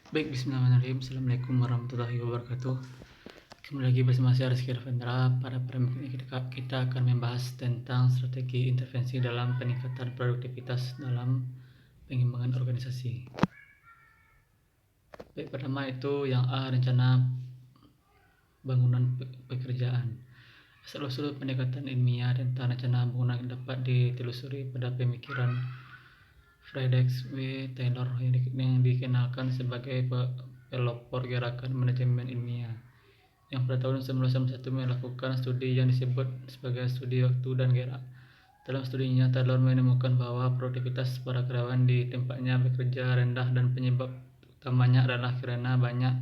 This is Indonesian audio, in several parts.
Baik, bismillahirrahmanirrahim. Assalamualaikum warahmatullahi wabarakatuh. Kembali lagi bersama saya Rizky Ravendra. Pada pertemuan ini kita akan membahas tentang strategi intervensi dalam peningkatan produktivitas dalam pengembangan organisasi. Baik, pertama itu yang A, rencana bangunan pekerjaan. Asal-usul pendekatan ilmiah tentang rencana bangunan dapat ditelusuri pada pemikiran Friedrich W. Taylor yang dikenalkan sebagai pelopor gerakan manajemen ilmiah, yang pada tahun 1991 melakukan studi yang disebut sebagai studi waktu dan gerak. Dalam studinya, Taylor menemukan bahwa produktivitas para karyawan di tempatnya bekerja rendah dan penyebab utamanya adalah karena banyak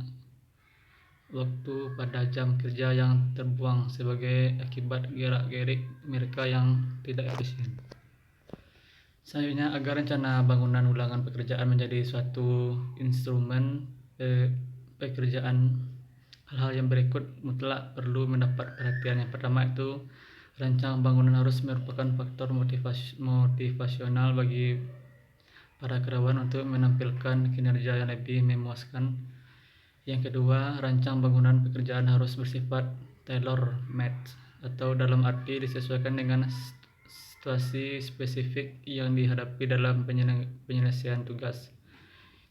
waktu pada jam kerja yang terbuang sebagai akibat gerak-gerik mereka yang tidak efisien. Selanjutnya, agar rencana bangunan ulangan pekerjaan menjadi suatu instrumen pekerjaan, hal-hal yang berikut mutlak perlu mendapat perhatian. Yang pertama itu, rancang bangunan harus merupakan faktor motivasional bagi para karyawan untuk menampilkan kinerja yang lebih memuaskan. Yang kedua, rancang bangunan pekerjaan harus bersifat tailor-made atau dalam arti disesuaikan dengan situasi spesifik yang dihadapi dalam penyelesaian tugas.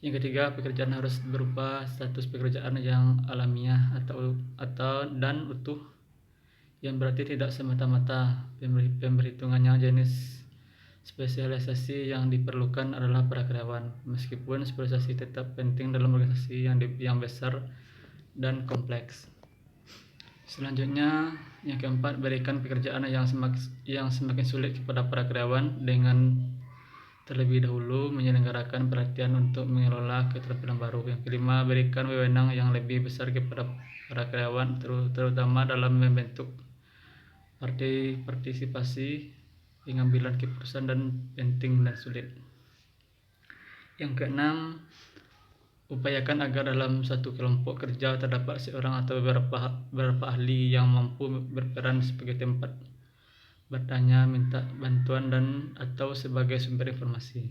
Yang ketiga, pekerjaan harus berupa status pekerjaan yang alamiah dan utuh, yang berarti tidak semata-mata pemberhitungannya jenis spesialisasi yang diperlukan adalah para karyawan, meskipun spesialisasi tetap penting dalam organisasi yang besar dan kompleks. Selanjutnya, yang keempat, berikan pekerjaan yang semakin sulit kepada para karyawan dengan terlebih dahulu menyelenggarakan pelatihan untuk mengelola keterampilan baru. Yang kelima, berikan wewenang yang lebih besar kepada para karyawan, terutama dalam membentuk partisipasi pengambilan keputusan dan penting dan sulit. Yang keenam, upayakan agar dalam satu kelompok kerja terdapat seorang atau beberapa ahli yang mampu berperan sebagai tempat bertanya, minta bantuan, dan atau sebagai sumber informasi.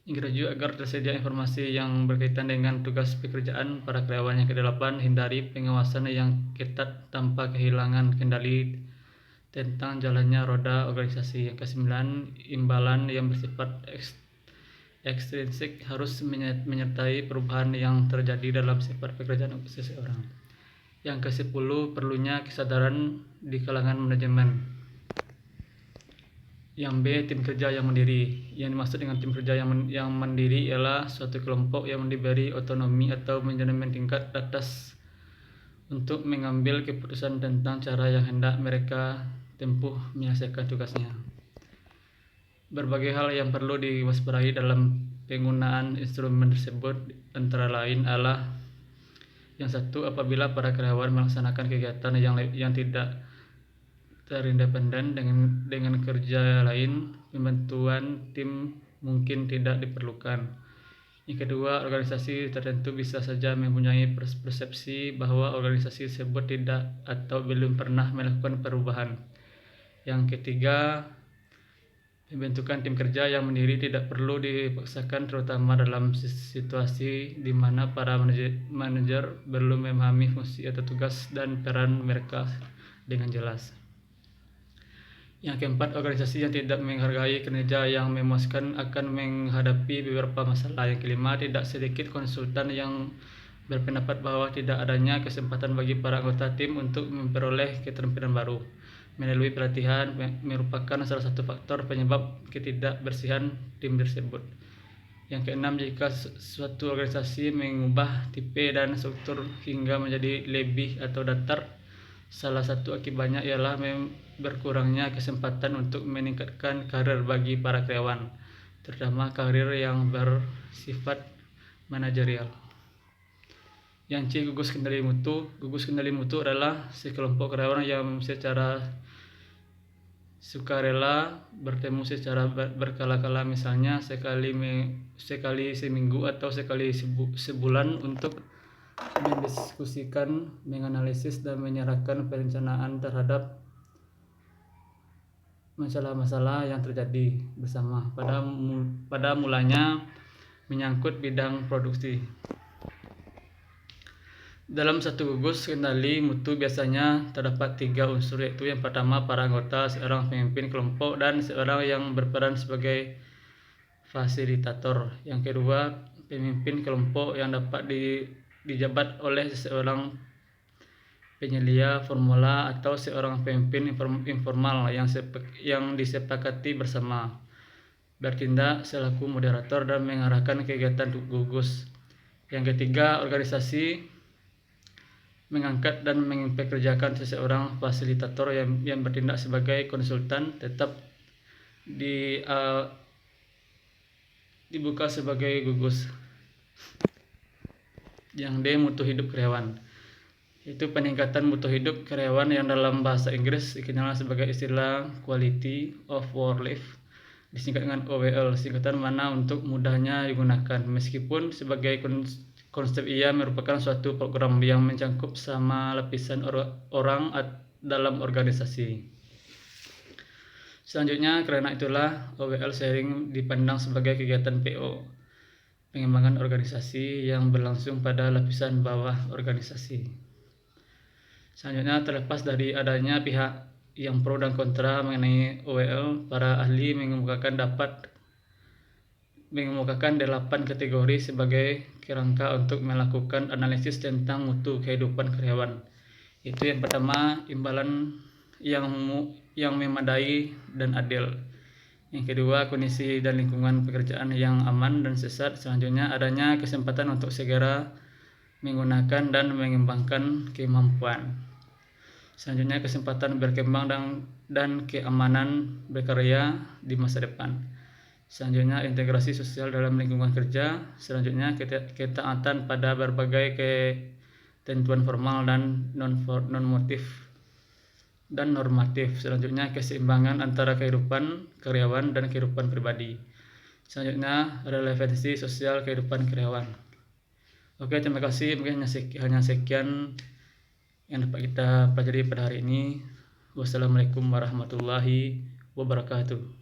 Yang ketujuh, agar tersedia informasi yang berkaitan dengan tugas pekerjaan para karyawan. Yang kedelapan, hindari pengawasan yang ketat tanpa kehilangan kendali tentang jalannya roda organisasi. Yang kesembilan, imbalan yang bersifat ekstrinsik harus menyertai perubahan yang terjadi dalam sifat pekerjaan seseorang. Yang ke-10, perlunya kesadaran di kalangan manajemen. Yang B, tim kerja yang mandiri. Yang dimaksud dengan tim kerja yang mandiri ialah suatu kelompok yang diberi otonomi atau manajemen tingkat atas untuk mengambil keputusan tentang cara yang hendak mereka tempuh menyelesaikan tugasnya. Berbagai hal yang perlu diwaspadai dalam penggunaan instrumen tersebut antara lain adalah: yang satu, apabila para karyawan melaksanakan kegiatan yang tidak terindependen dengan kerja lain, pembentukan tim mungkin tidak diperlukan. Yang kedua, organisasi tertentu bisa saja mempunyai persepsi bahwa organisasi tersebut tidak atau belum pernah melakukan perubahan. Yang ketiga, pembentukan tim kerja yang mandiri tidak perlu dipaksakan, terutama dalam situasi di mana para manajer belum memahami fungsi atau tugas dan peran mereka dengan jelas. Yang keempat, organisasi yang tidak menghargai kinerja yang memuaskan akan menghadapi beberapa masalah. Yang kelima, tidak sedikit konsultan yang berpendapat bahwa tidak adanya kesempatan bagi para anggota tim untuk memperoleh keterampilan baru melalui pelatihan merupakan salah satu faktor penyebab ketidakbersihan tim tersebut. Yang keenam, jika suatu organisasi mengubah tipe dan struktur hingga menjadi lebih atau datar, salah satu akibatnya ialah berkurangnya kesempatan untuk meningkatkan karir bagi para karyawan, terutama karir yang bersifat manajerial. Yang C, gugus kendali mutu. Gugus kendali mutu adalah sekelompok karyawan yang secara sukarela bertemu secara berkala-kala, misalnya sekali seminggu atau sekali sebulan, untuk mendiskusikan, menganalisis, dan menyerahkan perencanaan terhadap masalah-masalah yang terjadi bersama. Pada mulanya menyangkut bidang produksi. Dalam satu gugus kendali mutu biasanya terdapat 3 unsur, yaitu yang pertama para anggota, seorang pemimpin kelompok, dan seorang yang berperan sebagai fasilitator. Yang kedua, pemimpin kelompok yang dapat dijabat oleh seorang penyelia formula atau seorang pemimpin informal yang disepakati bersama, bertindak selaku moderator dan mengarahkan kegiatan gugus. Yang ketiga, organisasi mengangkat dan mempekerjakan seseorang fasilitator yang bertindak sebagai konsultan, tetap dibuka sebagai gugus. Yang D, mutu hidup karyawan. Itu peningkatan mutu hidup karyawan yang dalam bahasa Inggris dikenal sebagai istilah quality of work life, disingkat dengan OWL, singkatan mana untuk mudahnya digunakan. Meskipun sebagai konsep ia merupakan suatu program yang mencakup sama lapisan orang dalam organisasi. Selanjutnya, karena itulah OWL sering dipandang sebagai kegiatan PO, pengembangan organisasi, yang berlangsung pada lapisan bawah organisasi. Selanjutnya, terlepas dari adanya pihak yang pro dan kontra mengenai OWL, para ahli mengemukakan 8 kategori sebagai kerangka untuk melakukan analisis tentang mutu kehidupan karyawan. Itu yang pertama, imbalan yang memadai dan adil. Yang kedua, kondisi dan lingkungan pekerjaan yang aman dan sehat. Selanjutnya, adanya kesempatan untuk segera menggunakan dan mengembangkan kemampuan. Selanjutnya, kesempatan berkembang dan keamanan berkarya di masa depan. Selanjutnya, integrasi sosial dalam lingkungan kerja. Selanjutnya, ketaatan pada berbagai ketentuan formal dan normatif. Selanjutnya, keseimbangan antara kehidupan karyawan dan kehidupan pribadi. Selanjutnya, relevansi sosial kehidupan karyawan. Oke, terima kasih. Mungkin hanya sekian yang dapat kita pelajari pada hari ini. Wassalamualaikum warahmatullahi wabarakatuh.